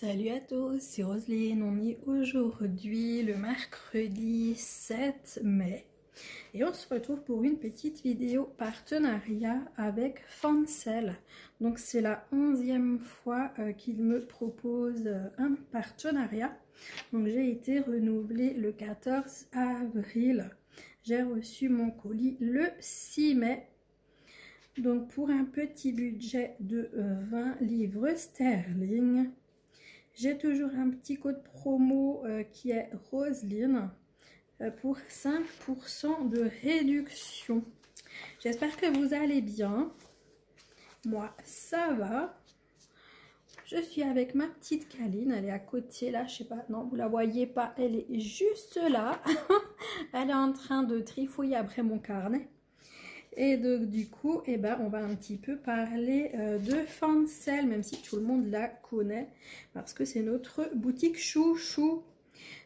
Salut à tous, c'est Roselyne. On est aujourd'hui le mercredi 7 mai et on se retrouve pour une petite vidéo partenariat avec Fancel. Donc c'est la 11e fois qu'il me propose un partenariat. Donc j'ai été renouvelée le 14 avril. J'ai reçu mon colis le 6 mai. Donc pour un petit budget de 20 livres sterling. J'ai toujours un petit code promo qui est Roselyne pour 5% de réduction. J'espère que vous allez bien. Moi, ça va. Je suis avec ma petite Kaline. Elle est à côté là. Je sais pas. Non, vous la voyez pas. Elle est juste là. Elle est en train de trifouiller après mon carnet. Et donc du coup, eh ben, on va un petit peu parler de Fancel, même si tout le monde la connaît, parce que c'est notre boutique chouchou.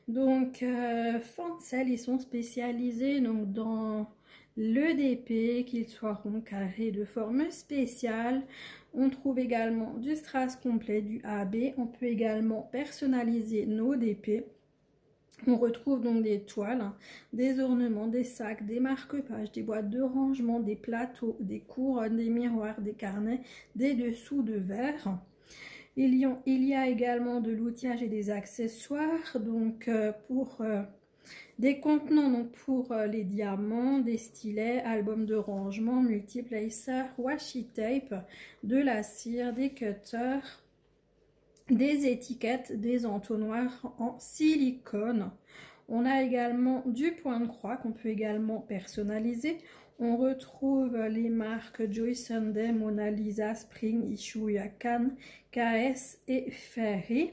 Donc Fancel, ils sont spécialisés donc, dans l'EDP, qu'ils soient ronds, carrés, de forme spéciale. On trouve également du strass complet, du AB. On peut également personnaliser nos DP. On retrouve donc des toiles, des ornements, des sacs, des marque-pages, des boîtes de rangement, des plateaux, des couronnes, des miroirs, des carnets, des dessous de verre. Il y a également de l'outillage et des accessoires, donc pour des contenants, donc pour les diamants, des stylets, albums de rangement, multiplacers, washi tape, de la cire, des cutters, des étiquettes, des entonnoirs en silicone. On a également du point de croix qu'on peut également personnaliser. On retrouve les marques Joy Sunday, Mona Lisa, Spring, Ishuya, Cannes, KS et Ferry.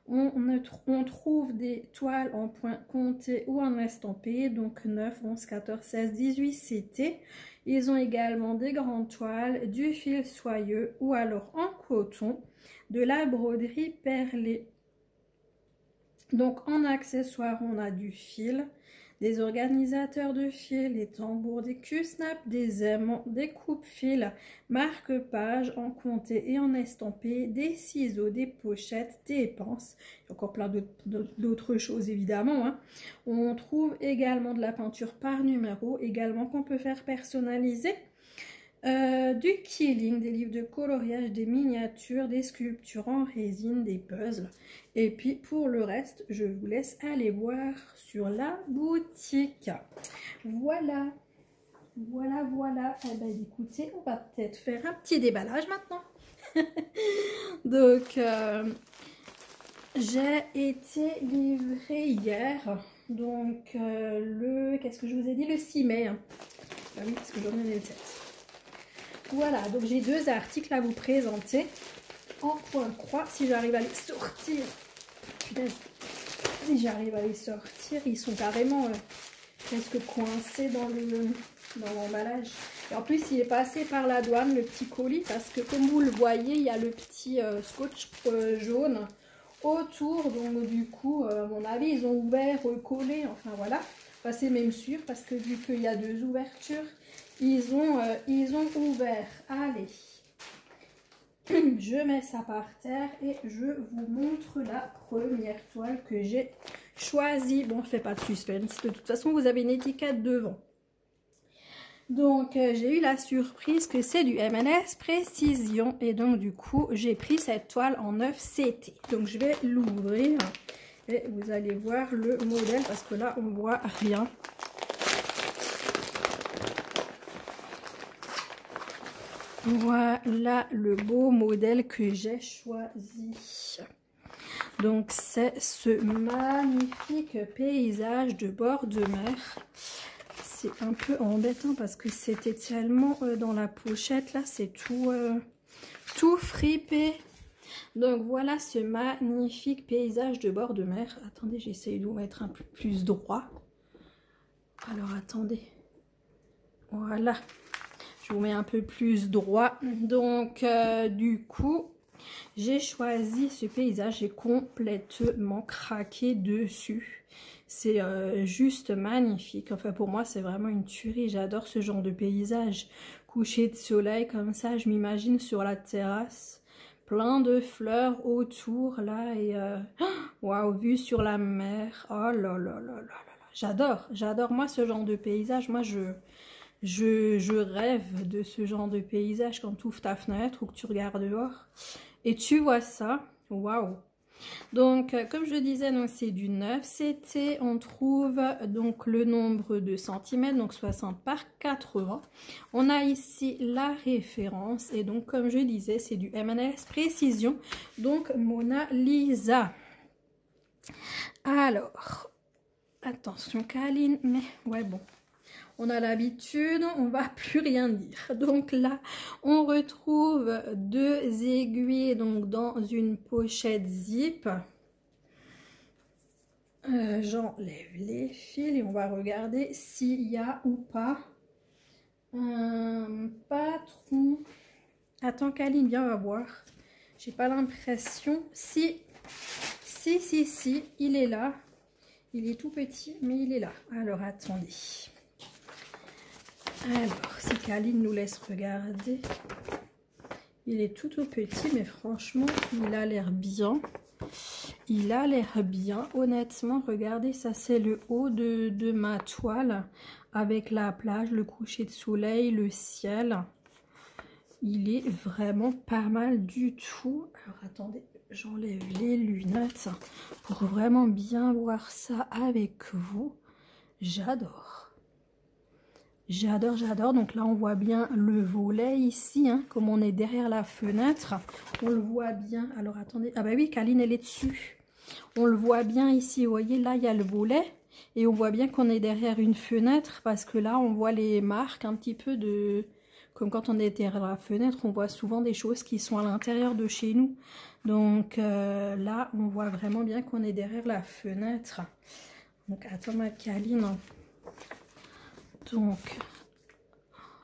On trouve des toiles en point compté ou en estampé, donc 9, 11, 14, 16, 18 CT. Ils ont également des grandes toiles, du fil soyeux ou alors en coton, de la broderie perlée. Donc en accessoires, on a du fil, des organisateurs de fil, des tambours, des Q-snap, des aimants, des coupe-fils, marque-pages en comté et en estampé, des ciseaux, des pochettes, des pinces, encore plein d'autres choses évidemment. Hein. On trouve également de la peinture par numéro, également qu'on peut faire personnaliser. Du quilling, des livres de coloriage, des miniatures, des sculptures en résine, des puzzles. Et puis pour le reste, je vous laisse aller voir sur la boutique. Voilà. Eh ben, écoutez, on va peut-être faire un petit déballage maintenant. Donc, j'ai été livrée hier. Donc, qu'est-ce que je vous ai dit? Le 6 mai. Hein. Ah oui, parce que j'en ai le 7. Voilà, donc j'ai deux articles à vous présenter en point de croix. Si j'arrive à les sortir, si j'arrive à les sortir, ils sont carrément presque coincés dans l'emballage. Et en plus, il est passé par la douane, le petit colis, parce que comme vous le voyez, il y a le petit scotch jaune autour. Donc du coup, à mon avis, ils ont ouvert, recollé, enfin voilà. Enfin, c'est même sûr, parce que vu qu'il y a deux ouvertures, ils ont ouvert. Allez, je mets ça par terre et je vous montre la première toile que j'ai choisie. Bon, je ne fais pas de suspense. De toute façon, vous avez une étiquette devant. Donc, j'ai eu la surprise que c'est du M&S Précision. Et donc, du coup, j'ai pris cette toile en 9 CT. Donc, je vais l'ouvrir et vous allez voir le modèle parce que là, on ne voit rien. Voilà le beau modèle que j'ai choisi. Donc c'est ce magnifique paysage de bord de mer. C'est un peu embêtant parce que c'était tellement dans la pochette là, c'est tout fripé. Donc voilà ce magnifique paysage de bord de mer. Attendez, j'essaye de vous mettre un peu plus droit. Alors attendez. Voilà. Je vous mets un peu plus droit. Donc, du coup, j'ai choisi ce paysage. J'ai complètement craqué dessus. C'est juste magnifique. Enfin, pour moi, c'est vraiment une tuerie. J'adore ce genre de paysage. Coucher de soleil comme ça, je m'imagine sur la terrasse. plein de fleurs autour là et waouh, vue sur la mer. Oh là là là là là. J'adore moi ce genre de paysage. Moi je rêve de ce genre de paysage quand tu ouvres ta fenêtre ou que tu regardes dehors et tu vois ça. Waouh. Donc, comme je disais, c'est du 9 CT. On trouve donc le nombre de centimètres, donc 60 par 80. On a ici la référence. Et donc, comme je disais, c'est du M&S Précision. Donc, Mona Lisa. Alors, attention, Kaline. Mais, ouais, bon. On a l'habitude, on va plus rien dire. Donc là, on retrouve 2 aiguilles donc dans une pochette zip. J'enlève les fils et on va regarder s'il y a ou pas un patron. Attends, Kaline, viens, on va voir. J'ai pas l'impression. Si, il est là. Il est tout petit, mais il est là. Alors, attendez. Alors, si Kaline nous laisse regarder, il est tout petit, mais franchement, il a l'air bien. Il a l'air bien, honnêtement. Regardez, ça c'est le haut de ma toile avec la plage, le coucher de soleil, le ciel. Il est vraiment pas mal du tout. Alors, attendez, j'enlève les lunettes pour vraiment bien voir ça avec vous. J'adore. J'adore. Donc là, on voit bien le volet ici, hein, comme on est derrière la fenêtre. On le voit bien. Alors, attendez. Ah bah oui, Kaline, elle est dessus. On le voit bien ici. Vous voyez, là, il y a le volet. Et on voit bien qu'on est derrière une fenêtre. Parce que là, on voit les marques un petit peu de... Comme quand on est derrière la fenêtre, on voit souvent des choses qui sont à l'intérieur de chez nous. Donc là, on voit vraiment bien qu'on est derrière la fenêtre. Donc, attends, ma Kaline... Donc,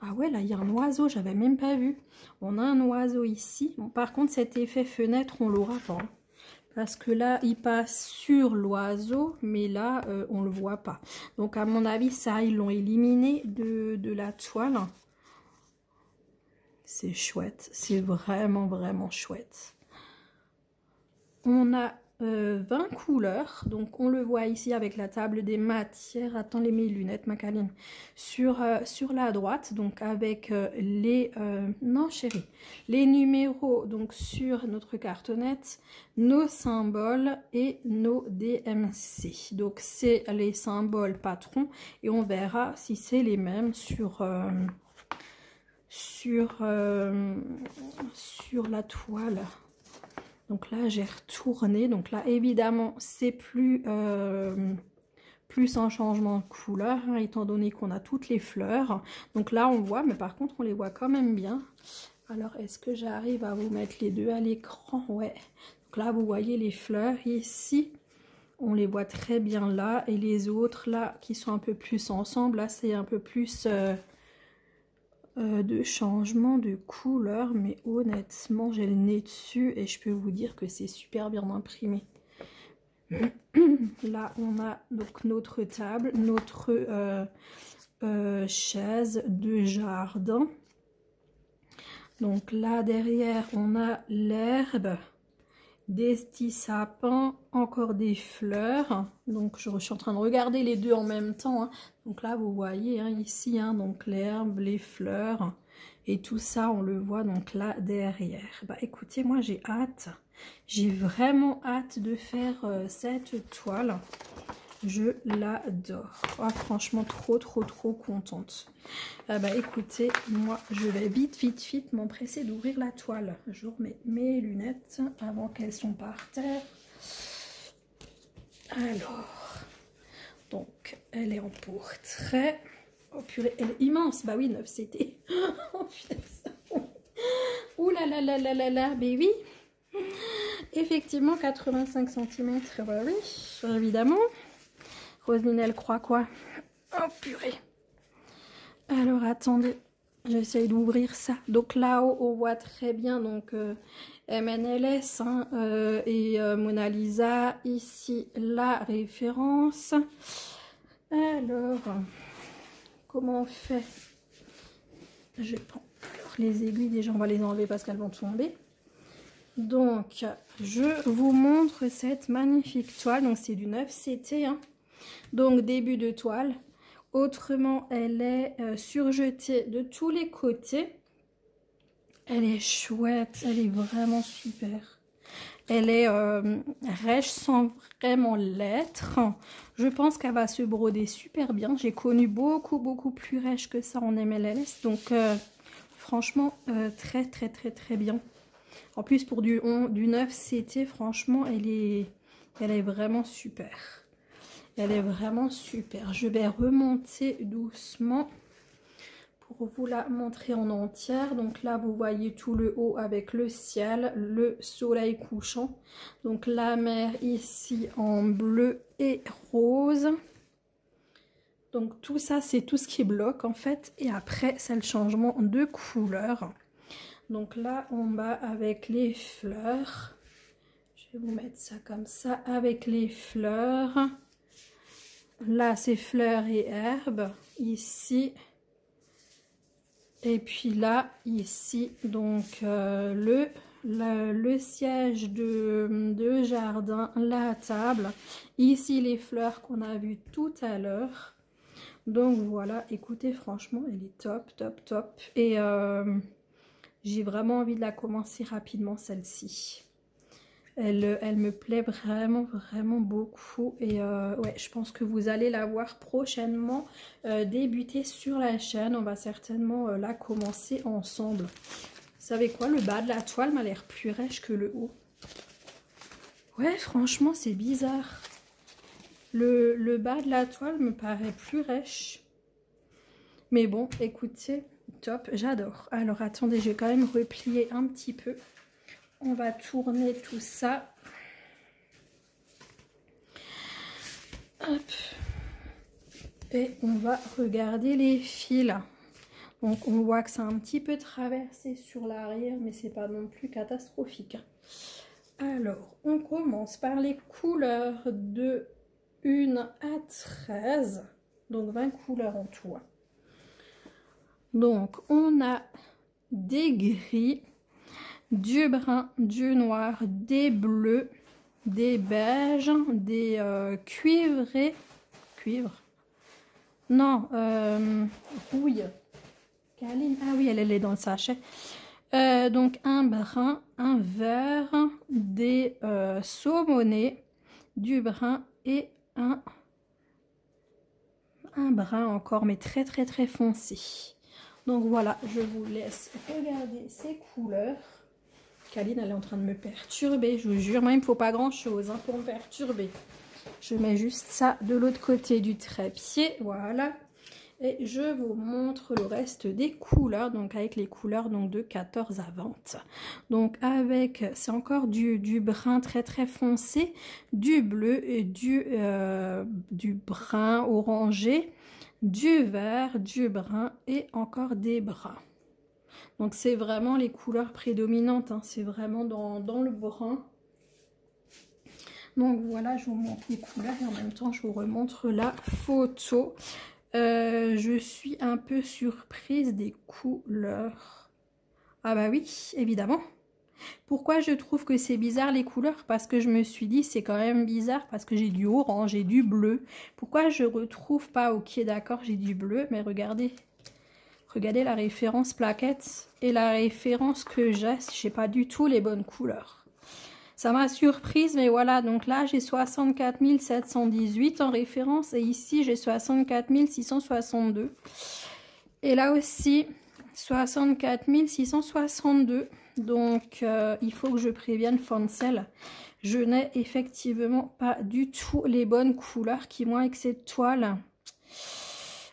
ah ouais, là, il y a un oiseau, j'avais même pas vu. On a un oiseau ici. Bon, par contre, cet effet fenêtre, on l'aura pas. Parce que là, il passe sur l'oiseau, mais là, on le voit pas. Donc, à mon avis, ça, ils l'ont éliminé de la toile. C'est chouette. C'est vraiment, vraiment chouette. On a 20 couleurs, donc on le voit ici avec la table des matières. Attends, mes lunettes, ma Kaline. Sur la droite, donc avec les... non chérie, les numéros donc sur notre cartonnette, nos symboles et nos DMC. Donc c'est les symboles patrons et on verra si c'est les mêmes sur la toile. Donc là, j'ai retourné. Donc là, évidemment, c'est plus en changement de couleur, hein, étant donné qu'on a toutes les fleurs. Donc là, on voit, mais par contre, on les voit quand même bien. Alors, est-ce que j'arrive à vous mettre les deux à l'écran? Ouais. Donc là, vous voyez les fleurs ici. On les voit très bien là. Et les autres, là, qui sont un peu plus ensemble, là, c'est un peu plus... de changement de couleur, mais honnêtement j'ai le nez dessus et je peux vous dire que c'est super bien imprimé. Là on a donc notre table, notre chaise de jardin. Donc là derrière on a l'herbe, des petits sapins, encore des fleurs. Donc je suis en train de regarder les deux en même temps, hein. Donc là vous voyez hein, ici hein, donc l'herbe, les fleurs et tout ça on le voit donc là derrière. Bah écoutez, moi j'ai hâte, j'ai vraiment hâte de faire cette toile. Je l'adore. Oh, franchement trop contente. Bah écoutez, moi je vais vite m'empresser d'ouvrir la toile. Je remets mes lunettes avant qu'elles sont par terre. Alors, donc elle est en portrait. Oh purée, elle est immense. Bah oui, 9 CT. Oh putain. Ouh là là là là là là, mais oui. Effectivement, 85 cm. Bah oui, évidemment. Roselyne, elle croit quoi? Oh purée. Alors attendez, j'essaye d'ouvrir ça. Donc là-haut, on voit très bien donc MNLS hein, et Mona Lisa. Ici, la référence. Alors, comment on fait? Je prends alors, les aiguilles, déjà on va les enlever parce qu'elles vont tomber. Donc, je vous montre cette magnifique toile. Donc, c'est du 9CT, hein. Donc, début de toile. Autrement, elle est surjetée de tous les côtés. Elle est chouette, elle est vraiment super. Elle est rêche sans vraiment l'être. Je pense qu'elle va se broder super bien. J'ai connu beaucoup plus rêche que ça en MLS. Donc, franchement, très bien. En plus, pour du 9CT, franchement, elle est vraiment super. Elle est vraiment super. Je vais remonter doucement pour vous la montrer en entière. Donc là, vous voyez tout le haut avec le ciel, le soleil couchant. Donc la mer ici en bleu et rose. Donc tout ça, c'est tout ce qui bloque en fait. Et après, c'est le changement de couleur. Donc là, en bas avec les fleurs. Je vais vous mettre ça comme ça avec les fleurs. Là, c'est fleurs et herbes. Ici. Et puis là, ici, donc le siège de jardin, la table. Ici, les fleurs qu'on a vues tout à l'heure. Donc voilà, écoutez, franchement, elle est top. Et j'ai vraiment envie de la commencer rapidement, celle-ci. Elle me plaît vraiment beaucoup. Et ouais, je pense que vous allez la voir prochainement débuter sur la chaîne. On va certainement la commencer ensemble. Vous savez quoi? Le bas de la toile m'a l'air plus rêche que le haut. Ouais, franchement, c'est bizarre. Le bas de la toile me paraît plus rêche. Mais bon, écoutez, top, j'adore. Alors, attendez, je vais quand même replier un petit peu. On va tourner tout ça. Hop. Et on va regarder les fils. Donc on voit que c'est un petit peu traversé sur l'arrière, mais c'est pas non plus catastrophique. Alors, on commence par les couleurs de 1 à 13. Donc 20 couleurs en tout. Donc on a des gris, du brun, du noir, des bleus, des beiges, des cuivrés, non, rouille, Caline, ah oui, elle est dans le sachet. Donc un brun, un vert, des saumonés, du brun et un brun encore, mais très foncé. Donc voilà, je vous laisse regarder ces couleurs. Caline, elle est en train de me perturber, je vous jure. Moi, il ne me faut pas grand-chose hein, pour me perturber. Je mets juste ça de l'autre côté du trépied, voilà. Et je vous montre le reste des couleurs, donc avec les couleurs donc de 14 à 20. Donc avec, c'est encore du brun très foncé, du bleu et du brun orangé, du vert, du brun et encore des bruns. Donc c'est vraiment les couleurs prédominantes, hein. C'est vraiment dans le brun. Donc voilà, je vous montre les couleurs et en même temps je vous remontre la photo. Je suis un peu surprise des couleurs. Ah bah oui, évidemment. Pourquoi je trouve que c'est bizarre les couleurs? Parce que je me suis dit c'est quand même bizarre parce que j'ai du orange, j'ai du bleu. Pourquoi je retrouve pas? Ok, d'accord, j'ai du bleu, mais regardez. Regardez la référence plaquette et la référence que j'ai pas du tout les bonnes couleurs. Ça m'a surprise, mais voilà, donc là j'ai 64 718 en référence et ici j'ai 64 662. Et là aussi 64 662. Donc il faut que je prévienne Foncel. Je n'ai effectivement pas du tout les bonnes couleurs qui vont avec cette toile.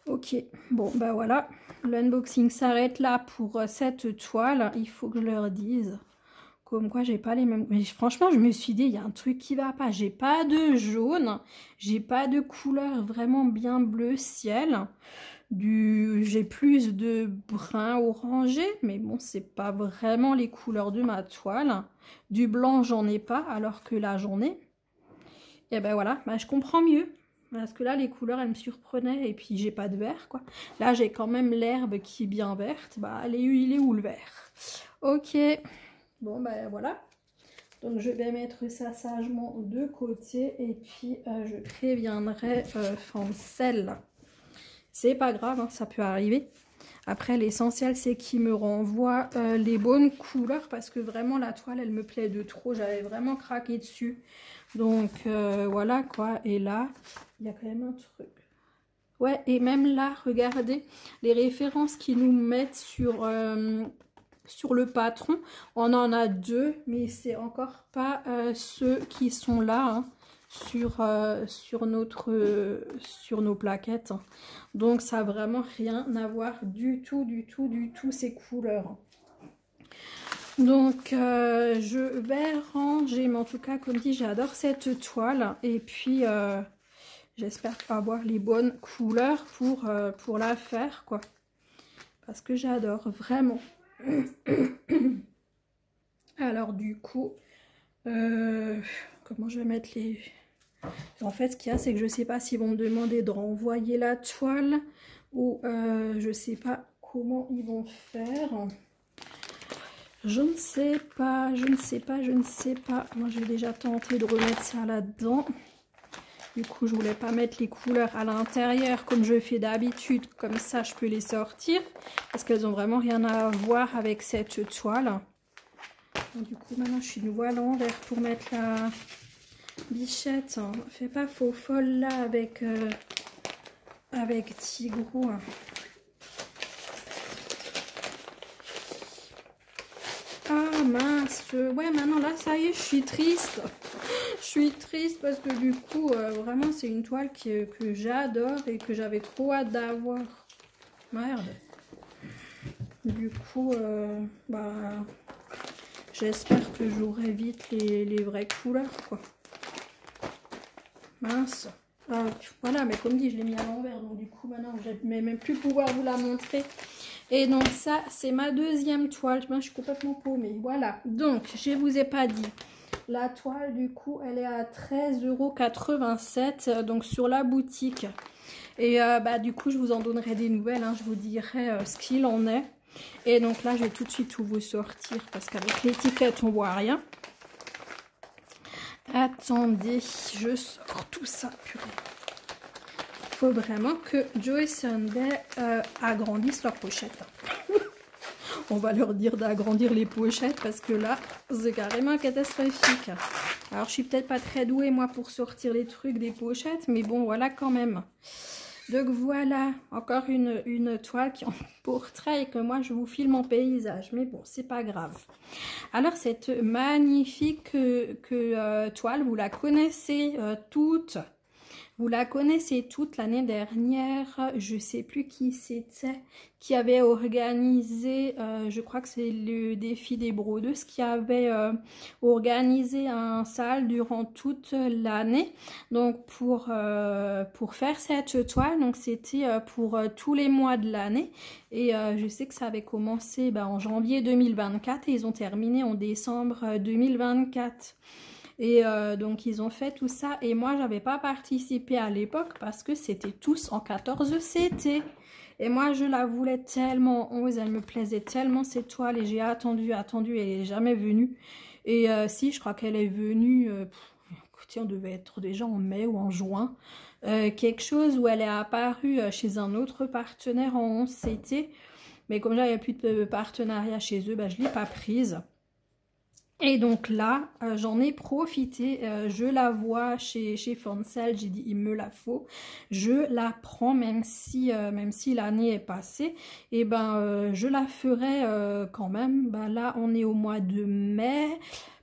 Ok, bon bah voilà, l'unboxing s'arrête là pour cette toile. Il faut que je leur dise. Comme quoi j'ai pas les mêmes. Mais franchement je me suis dit il y a un truc qui va pas. J'ai pas de jaune, j'ai pas de couleur vraiment bien bleu ciel. J'ai plus de brun orangé, mais bon c'est pas vraiment les couleurs de ma toile. Du blanc j'en ai pas alors que là j'en ai. Et ben voilà, bah, je comprends mieux. Parce que là les couleurs elles me surprenaient et puis j'ai pas de vert quoi. Là j'ai quand même l'herbe qui est bien verte. Bah il est où le vert? Ok. Bon ben voilà, Donc je vais mettre ça sagement de côté et puis je préviendrai Fancel. C'est pas grave, hein, ça peut arriver. Après, l'essentiel, c'est qu'il me renvoie les bonnes couleurs parce que vraiment, la toile, elle me plaît de trop. J'avais vraiment craqué dessus. Donc, voilà quoi. Et là, il y a quand même un truc. Ouais, et même là, regardez les références qu'ils nous mettent sur le patron. On en a deux, mais c'est encore pas ceux qui sont là, hein, sur nos plaquettes. Donc ça n'a vraiment rien à voir du tout ces couleurs. Donc je vais ranger, mais en tout cas comme dit, j'adore cette toile et puis j'espère avoir les bonnes couleurs pour la faire quoi, parce que j'adore vraiment. Alors du coup comment je vais mettre les... En fait, ce qu'il y a, c'est que je sais pas s'ils vont me demander de renvoyer la toile ou je sais pas comment ils vont faire. Je ne sais pas. Moi, j'ai déjà tenté de remettre ça là-dedans. Du coup, je voulais pas mettre les couleurs à l'intérieur comme je fais d'habitude. Comme ça, je peux les sortir parce qu'elles ont vraiment rien à voir avec cette toile. Donc, du coup, maintenant, je suis nouveau à l'envers pour mettre la... bichette, hein. Fais pas faux folle là avec Tigrou. Ah mince, ouais maintenant là ça y est, je suis triste. Je suis triste parce que du coup vraiment c'est une toile que j'adore et que j'avais trop hâte d'avoir. Merde. Du coup bah j'espère que j'aurai vite les vraies couleurs quoi. Mince. Voilà, mais comme dit, je l'ai mis à l'envers, donc du coup maintenant je vais même plus pouvoir vous la montrer. Et donc ça, c'est ma deuxième toile. Je suis complètement paumée. Voilà, donc je vous ai pas dit. La toile, du coup, elle est à 13,87 €, donc sur la boutique. Et bah du coup, je vous en donnerai des nouvelles, hein, je vous dirai ce qu'il en est. Et donc là, je vais tout de suite tout vous sortir, parce qu'avec l'étiquette, on voit rien. Attendez, je sors tout ça, purée. Il faut vraiment que Joe Sunday agrandissent leurs pochettes. On va leur dire d'agrandir les pochettes parce que là, c'est carrément catastrophique. Alors, je suis peut-être pas très douée, moi, pour sortir les trucs des pochettes, mais bon, voilà quand même. Donc voilà, encore une toile qui est en portrait et que moi je vous filme en paysage, mais bon, c'est pas grave. Alors cette magnifique toile, vous la connaissez toutes. Vous la connaissez toute l'année dernière, je sais plus qui c'était, qui avait organisé, je crois que c'est le défi des brodeuses, qui avait organisé un salle durant toute l'année. Donc pour faire cette toile, donc c'était pour tous les mois de l'année. Et je sais que ça avait commencé en janvier 2024 et ils ont terminé en décembre 2024. Et donc ils ont fait tout ça et moi j'avais pas participé à l'époque parce que c'était tous en 14 CT et moi je la voulais tellement en 11, elle me plaisait tellement cette toile et j'ai attendu et elle est jamais venue. Et si, je crois qu'elle est venue, écoutez, on devait être déjà en mai ou en juin, quelque chose où elle est apparue chez un autre partenaire en 11 CT, mais comme j'avais plus de partenariat chez eux, je l'ai pas prise. Et donc là, j'en ai profité, je la vois chez Fancel, j'ai dit il me la faut, je la prends même si l'année est passée, et je la ferai quand même. Là on est au mois de mai,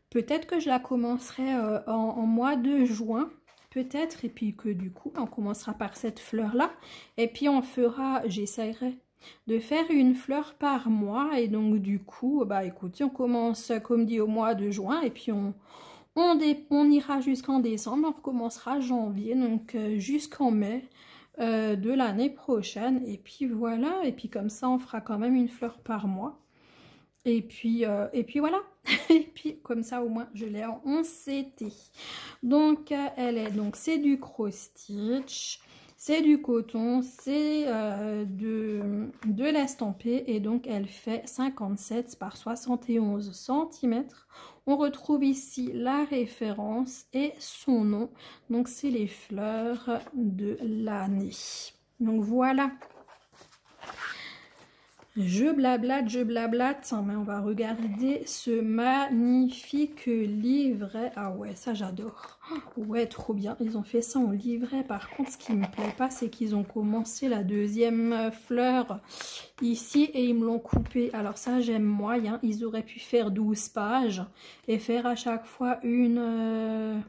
peut-être que je la commencerai en mois de juin, peut-être, et puis que du coup on commencera par cette fleur là, et puis on fera, j'essaierai de faire une fleur par mois et donc du coup écoutez, on commence comme dit au mois de juin et puis on ira jusqu'en décembre, on recommencera janvier, donc jusqu'en mai de l'année prochaine et puis voilà, et puis comme ça on fera quand même une fleur par mois et puis voilà. Et puis comme ça au moins je l'ai en 11 CT. Donc elle est, donc c'est du cross stitch. C'est du coton, c'est de l'estampé et donc elle fait 57 par 71 cm. On retrouve ici la référence et son nom. Donc c'est les fleurs de l'année. Donc voilà. Je blablate, mais on va regarder ce magnifique livret. Ah ouais, ça j'adore. Ouais, trop bien. Ils ont fait ça en livret. Par contre, ce qui me plaît pas, c'est qu'ils ont commencé la deuxième fleur ici et ils me l'ont coupé. Alors ça, j'aime moyen. Ils auraient pu faire 12 pages et faire à chaque fois une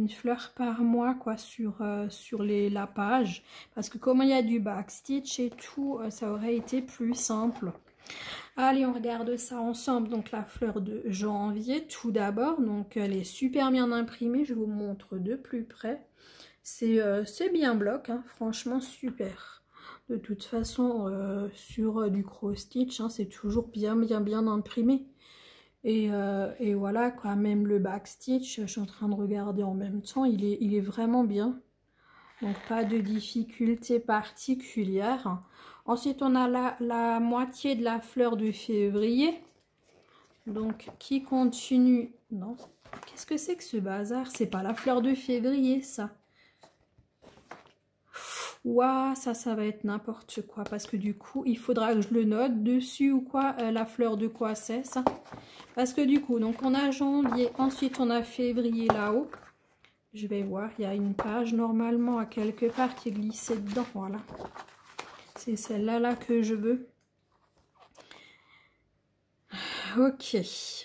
fleur par mois quoi sur la page, parce que comme il y a du backstitch et tout, ça aurait été plus simple. Allez, on regarde ça ensemble. Donc la fleur de janvier tout d'abord, donc elle est super bien imprimée, je vous montre de plus près. C'est bien bloc, hein, franchement super. De toute façon sur du cross stitch, hein, c'est toujours bien imprimé. Et voilà quoi, même le backstitch, je suis en train de regarder en même temps, il est vraiment bien. Donc pas de difficulté particulière. Ensuite on a la moitié de la fleur de février. Donc qui continue... Non, qu'est-ce que c'est que ce bazar? C'est pas la fleur de février ça. Ouah, ça va être n'importe quoi, parce que du coup il faudra que je le note dessus ou quoi, la fleur de quoi c'est ça. Parce que du coup, donc on a janvier, ensuite on a février là-haut. Je vais voir, il y a une page normalement à quelque part qui est glissée dedans, voilà. C'est celle-là là que je veux. Ok,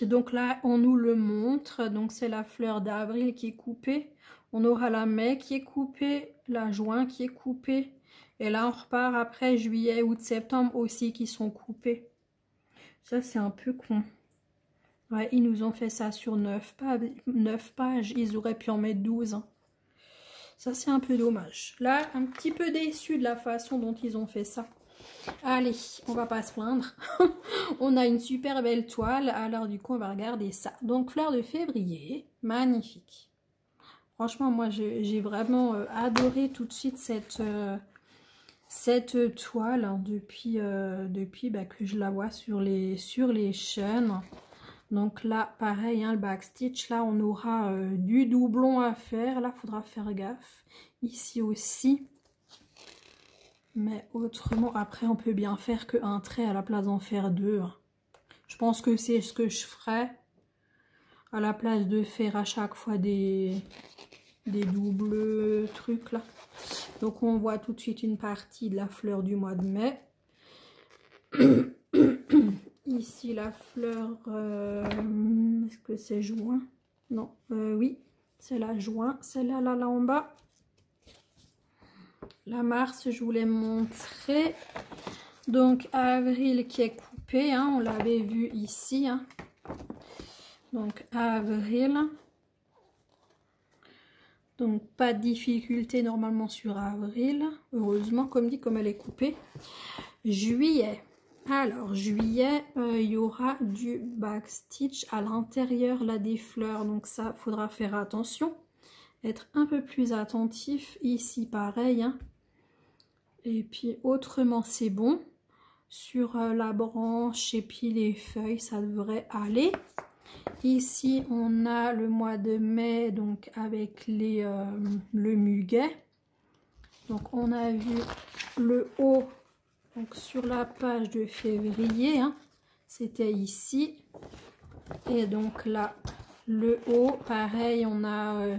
donc là on nous le montre, donc c'est la fleur d'avril qui est coupée. On aura la mai qui est coupée, la juin qui est coupée. Et là on repart après juillet, août, septembre aussi qui sont coupés. Ça c'est un peu con. Ouais, ils nous ont fait ça sur 9 pages. Ils auraient pu en mettre 12. Hein. Ça, c'est un peu dommage. Là, un petit peu déçu de la façon dont ils ont fait ça. Allez, on va pas se plaindre. On a une super belle toile. Alors, du coup, on va regarder ça. Donc, fleur de février. Magnifique. Franchement, moi, j'ai vraiment adoré tout de suite cette toile hein, depuis que je la vois sur les chaînes. Donc là, pareil, hein, le backstitch, là, on aura du doublon à faire. Là, il faudra faire gaffe. Ici aussi. Mais autrement, après, on peut bien faire qu'un trait à la place d'en faire deux. Je pense que c'est ce que je ferais. À la place de faire à chaque fois des doubles trucs, là. Donc, on voit tout de suite une partie de la fleur du mois de mai. Ici la fleur, est-ce que c'est juin? Non, oui, c'est la juin, celle-là là en bas. La mars, je voulais montrer. Donc avril qui est coupé, hein, on l'avait vu ici. Hein. Donc avril. Donc pas de difficulté normalement sur avril. Heureusement, comme dit, comme elle est coupée. Juillet. Alors, juillet, il y aura du backstitch à l'intérieur là des fleurs. Donc ça, faudra faire attention. Être un peu plus attentif. Ici, pareil. Hein. Et puis, autrement, c'est bon. Sur la branche et puis les feuilles, ça devrait aller. Ici, on a le mois de mai, donc avec le muguet. Donc, on a vu le haut. Donc sur la page de février, hein, c'était ici. Et donc là, le haut, pareil, on a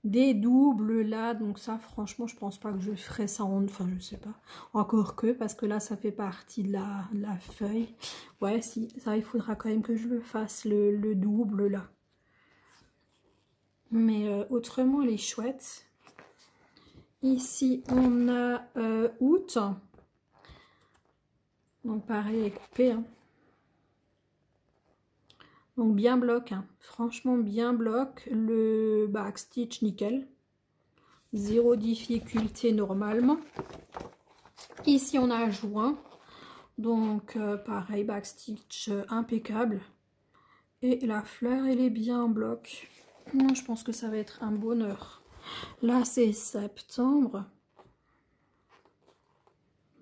des doubles là. Donc ça, franchement, je pense pas que je ferai ça enfin, je sais pas. Encore que, parce que là, ça fait partie de la feuille. Ouais, si, ça, il faudra quand même que je le fasse, le double là. Mais autrement, elle est chouette. Ici, on a août. Donc pareil, elle est coupée. Hein. Donc bien bloc. Hein. Franchement bien bloc. Le backstitch nickel. Zéro difficulté normalement. Ici on a juin. Donc pareil, backstitch impeccable. Et la fleur elle est bien en bloc. Je pense que ça va être un bonheur. Là c'est septembre.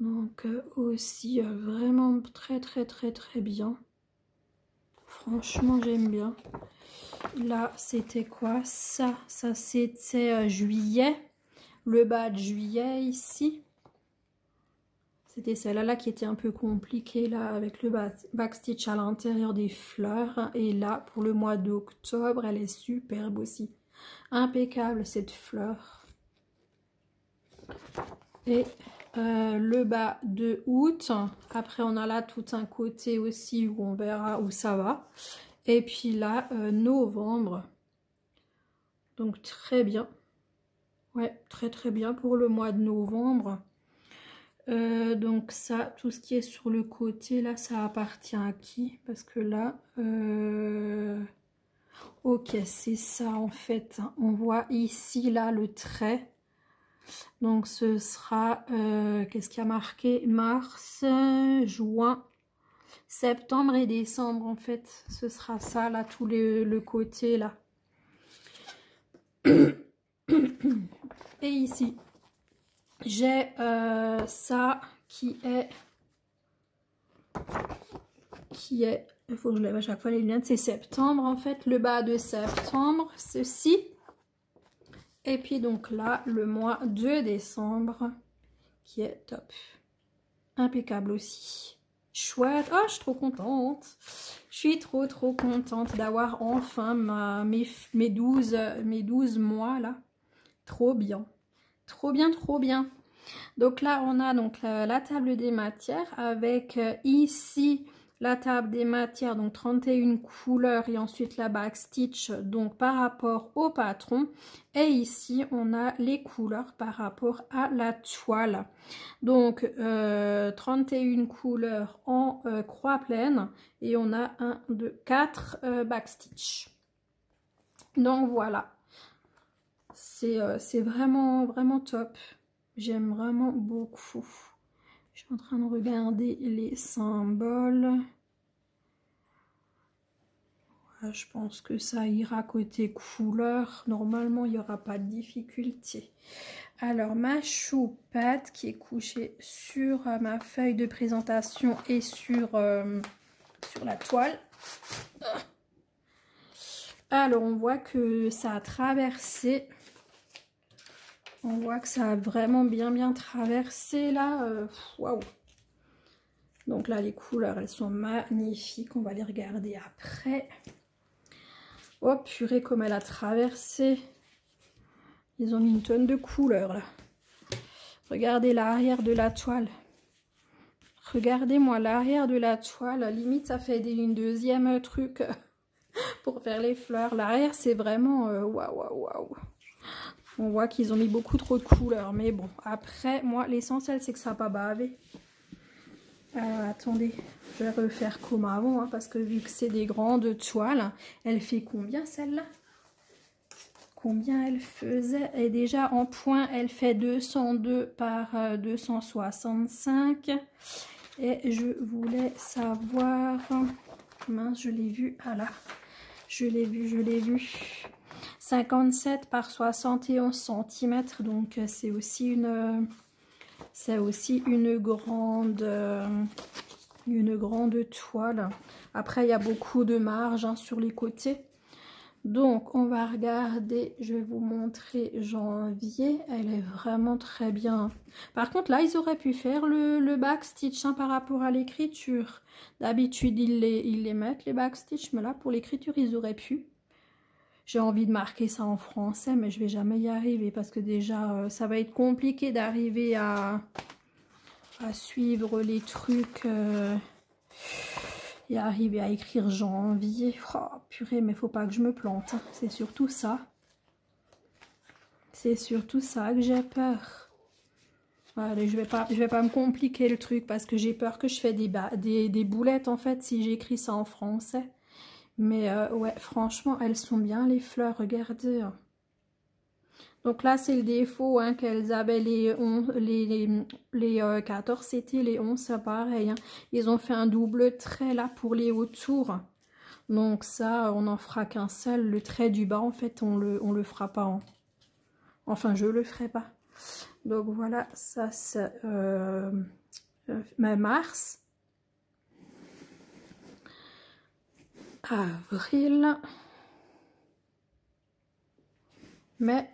Donc aussi vraiment très bien. Franchement j'aime bien. Là c'était quoi ça? Ça c'était juillet. Le bas de juillet ici. C'était celle-là qui était un peu compliquée là avec le backstitch à l'intérieur des fleurs. Et là pour le mois d'octobre elle est superbe aussi. Impeccable cette fleur. Et le bas de août. Après on a là tout un côté aussi où on verra où ça va. Et puis là novembre. Donc très bien. Ouais, très bien pour le mois de novembre. Donc ça, tout ce qui est sur le côté là, ça appartient à qui? Parce que là, ok, c'est ça en fait. On voit ici là le trait. Donc ce sera, qu'est-ce qui a marqué? Mars, juin, septembre et décembre en fait. Ce sera ça là, tout le côté là. Et ici, j'ai ça qui est, il faut que je lève à chaque fois les lunettes, c'est septembre en fait, le bas de septembre, ceci. Et puis donc là, le mois de décembre, qui est top. Impeccable aussi. Chouette. Oh, je suis trop contente. Je suis trop contente d'avoir enfin mes 12 mois là. Trop bien. Trop bien. Donc là, on a donc la table des matières avec ici la table des matières, donc 31 couleurs et ensuite la backstitch donc par rapport au patron. Et ici, on a les couleurs par rapport à la toile. Donc 31 couleurs en croix pleine et on a 1, 2, 4 backstitch. Donc voilà, c'est vraiment top. J'aime vraiment beaucoup. Je suis en train de regarder les symboles. Ouais, je pense que ça ira côté couleur. Normalement, il n'y aura pas de difficulté. Alors, ma choupette qui est couchée sur ma feuille de présentation et sur la toile. Alors, on voit que ça a traversé. On voit que ça a vraiment bien traversé là. Waouh! Donc là, les couleurs, elles sont magnifiques. On va les regarder après. Oh purée, comme elle a traversé. Ils ont mis une tonne de couleurs là. Regardez l'arrière de la toile. Regardez-moi l'arrière de la toile. Limite, ça fait une deuxième truc pour faire les fleurs. L'arrière, c'est vraiment waouh. On voit qu'ils ont mis beaucoup trop de couleurs. Mais bon, après, moi, l'essentiel, c'est que ça n'a pas bavé. Attendez, je vais refaire comme avant. Hein, parce que vu que c'est des grandes toiles, elle fait combien celle-là? Combien elle faisait? Et déjà, en point, elle fait 202 par 265. Et je voulais savoir... Mince, je l'ai vu. Ah là, je l'ai vu. 57 par 71 cm, donc c'est aussi une grande toile. Après il y a beaucoup de marge hein, sur les côtés. Donc on va regarder, je vais vous montrer janvier, elle est vraiment très bien. Par contre là ils auraient pu faire le backstitch hein, par rapport à l'écriture. D'habitude ils les mettent les backstitch, mais là pour l'écriture ils auraient pu. J'ai envie de marquer ça en français, mais je vais jamais y arriver parce que déjà, ça va être compliqué d'arriver à suivre les trucs et arriver à écrire janvier. Oh, purée, mais faut pas que je me plante. Hein. C'est surtout ça. C'est surtout ça que j'ai peur. Allez, je vais pas me compliquer le truc parce que j'ai peur que je fais des boulettes en fait si j'écris ça en français. Mais ouais, franchement, elles sont bien les fleurs, regardez. Donc là, c'est le défaut hein, qu'elles avaient les 14, c'était les 11, c'est pareil. Hein. Ils ont fait un double trait là pour les autours. Donc ça, on n'en fera qu'un seul. Le trait du bas, en fait, on le fera pas. Enfin, je le ferai pas. Donc voilà, ça c'est mars, avril, mai,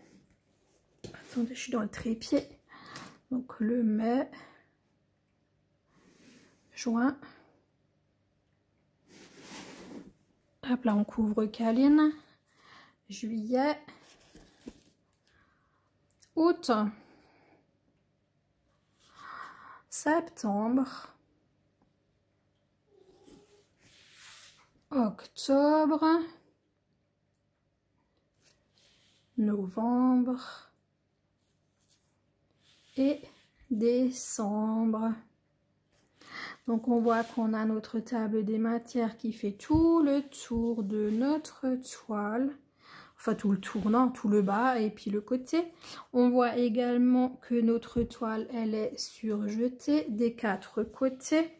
attendez, je suis dans le trépied, donc le mai, juin, hop là on couvre Caline, juillet, août, septembre, octobre, novembre et décembre. Donc on voit qu'on a notre table des matières qui fait tout le tour de notre toile. Enfin tout le tour, non, tout le bas et puis le côté. On voit également que notre toile, elle est surjetée des 4 côtés.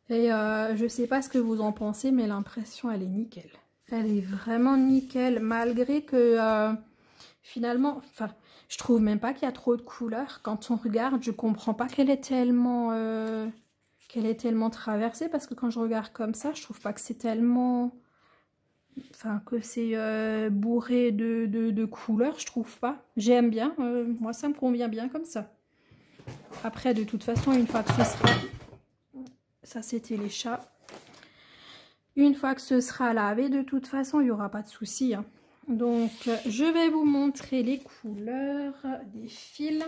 Et je sais pas ce que vous en pensez, mais l'impression, elle est nickel. Elle est vraiment nickel, malgré que finalement, enfin, je trouve même pas qu'il y a trop de couleurs. Quand on regarde, je comprends pas qu'elle est tellement traversée, parce que quand je regarde comme ça, je trouve pas que c'est tellement... Enfin, que c'est bourré de couleurs, je trouve pas. J'aime bien, moi ça me convient bien comme ça. Après, de toute façon, une fois que ce sera... Ça, c'était les chats. Une fois que ce sera lavé, de toute façon, il n'y aura pas de souci, hein. Donc, je vais vous montrer les couleurs des fils.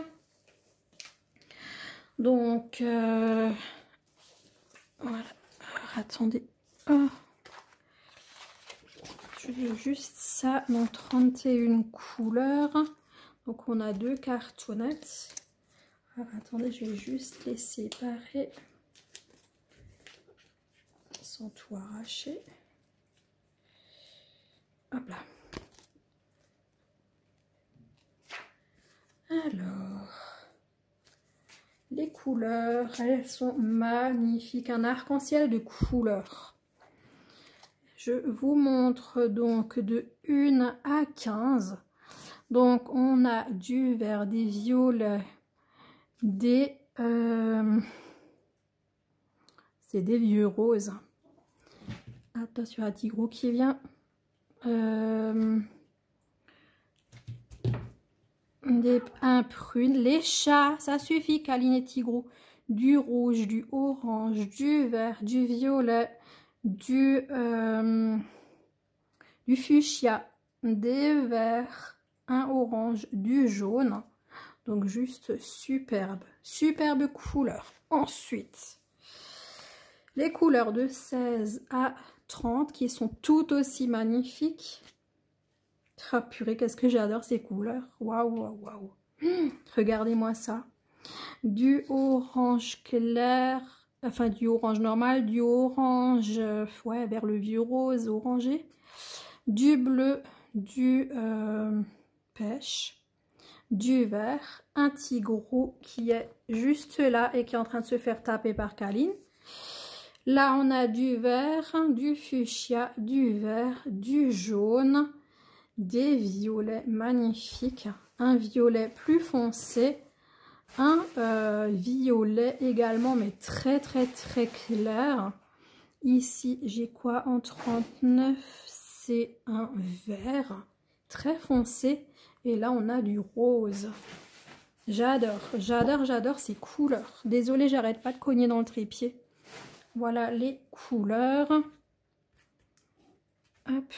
Donc, voilà. Alors, attendez. Oh. Je vais juste ça dans 31 couleurs. Donc, on a 2 cartonnettes. Alors, attendez, je vais juste les séparer sans tout arracher. Hop là. Alors, les couleurs, elles sont magnifiques. Un arc-en-ciel de couleurs. Je vous montre donc de 1 à 15. Donc, on a du vert, des violets, des... c'est des vieux roses. Attention à Tigro qui vient. Un prune. Les chats, ça suffit, Caline et Tigro. Du rouge, du orange, du vert, du violet, du fuchsia, des verts, un orange, du jaune. Donc juste superbe. Superbe couleur. Ensuite, les couleurs de 16 à 30 qui sont tout aussi magnifiques. Oh purée, qu'est-ce que j'adore ces couleurs. Waouh, waouh, waouh. Regardez-moi ça. Du orange clair, enfin du orange normal, du orange, ouais, vers le vieux rose orangé, du bleu, du pêche, du vert, un tigre qui est juste là et qui est en train de se faire taper par Caline. Là, on a du vert, du fuchsia, du vert, du jaune, des violets magnifiques, un violet plus foncé, un violet également, mais très clair. Ici, j'ai quoi en 39? C'est un vert très foncé. Et là, on a du rose. J'adore, j'adore ces couleurs. Désolée, j'arrête pas de cogner dans le trépied. Voilà les couleurs. Hop.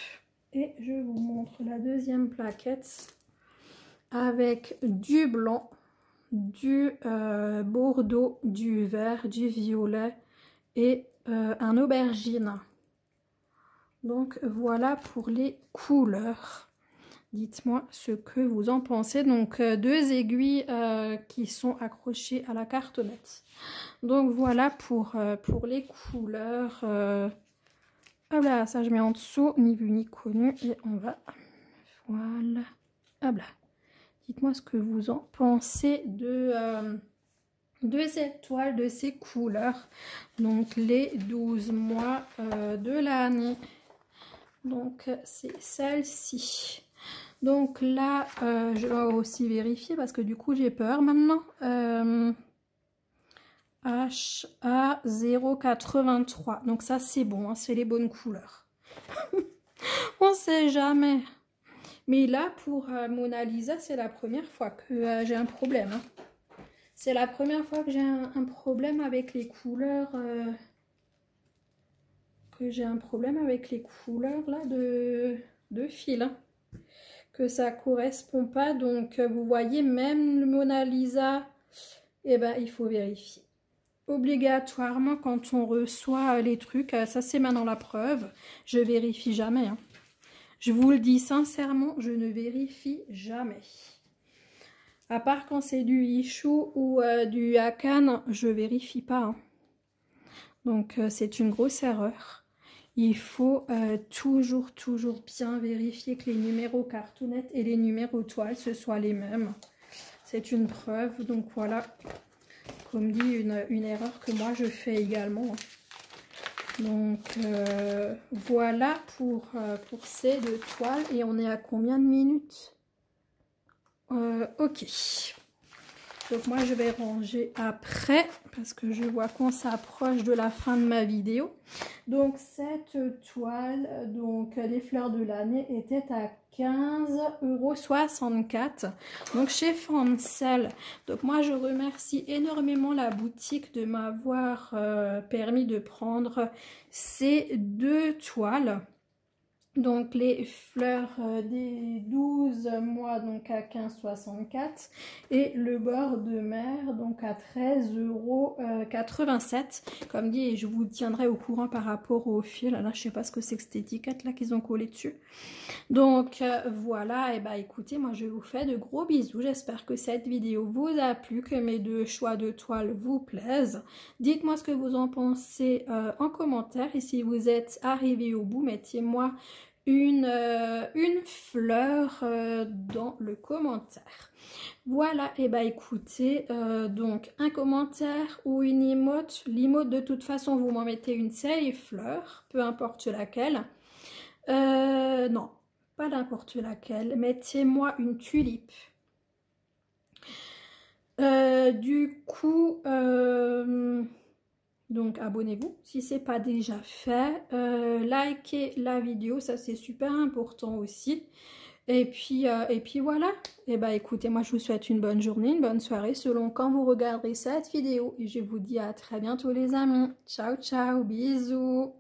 Et je vous montre la deuxième plaquette avec du blanc, du bordeaux, du vert, du violet et un aubergine. Donc voilà pour les couleurs. Dites-moi ce que vous en pensez. Donc 2 aiguilles qui sont accrochées à la cartonnette. Donc voilà pour les couleurs. Hop là, ça je mets en dessous, ni vu ni connu. Et on va... Voilà. Hop là. Dites-moi ce que vous en pensez de cette toile, de ces couleurs. Donc les 12 mois de l'année. Donc c'est celle-ci. Donc là, je vais aussi vérifier parce que du coup j'ai peur maintenant. HA 083. Donc ça c'est bon, hein, c'est les bonnes couleurs. On sait jamais. Mais là pour Mona Lisa, c'est la première fois que j'ai un problème. Hein. C'est la première fois que j'ai un problème avec les couleurs. Que j'ai un problème avec les couleurs là de fil. Hein. Que ça correspond pas. Donc vous voyez, même le Mona Lisa, eh ben, il faut vérifier. Obligatoirement quand on reçoit les trucs, ça c'est maintenant la preuve, je vérifie jamais. Hein. Je vous le dis sincèrement, je ne vérifie jamais. À part quand c'est du Ichou ou du Hakan, je vérifie pas. Hein. Donc c'est une grosse erreur. Il faut toujours bien vérifier que les numéros cartonnettes et les numéros toiles, ce soient les mêmes. C'est une preuve, donc voilà. Comme dit, une erreur que moi je fais également. Donc voilà pour ces deux toiles. Et on est à combien de minutes? Ok. Donc moi je vais ranger après parce que je vois qu'on s'approche de la fin de ma vidéo. Donc cette toile, donc les fleurs de l'année, était à 15,64 €. Donc chez Fancel. Donc moi je remercie énormément la boutique de m'avoir permis de prendre ces deux toiles. Donc les fleurs des 12 mois donc à 15,64 et le bord de mer donc à 13,87 €. Comme dit, et je vous tiendrai au courant par rapport au fil. Là je sais pas ce que c'est que cette étiquette là qu'ils ont collé dessus. Donc voilà, et bah écoutez, moi je vous fais de gros bisous. J'espère que cette vidéo vous a plu, que mes deux choix de toiles vous plaisent. Dites-moi ce que vous en pensez en commentaire. Et si vous êtes arrivé au bout, mettez-moi une fleur dans le commentaire. Voilà, et bah écoutez, donc un commentaire ou une emote. L'emote de toute façon vous m'en mettez une, c'est les fleurs, peu importe laquelle. Non, pas n'importe laquelle. Mettez-moi une tulipe. Du coup, donc abonnez-vous si c'est pas déjà fait. Likez la vidéo, ça c'est super important aussi. Et puis voilà. Et bah écoutez, moi je vous souhaite une bonne journée, une bonne soirée selon quand vous regarderez cette vidéo. Et je vous dis à très bientôt les amis. Ciao ciao, bisous.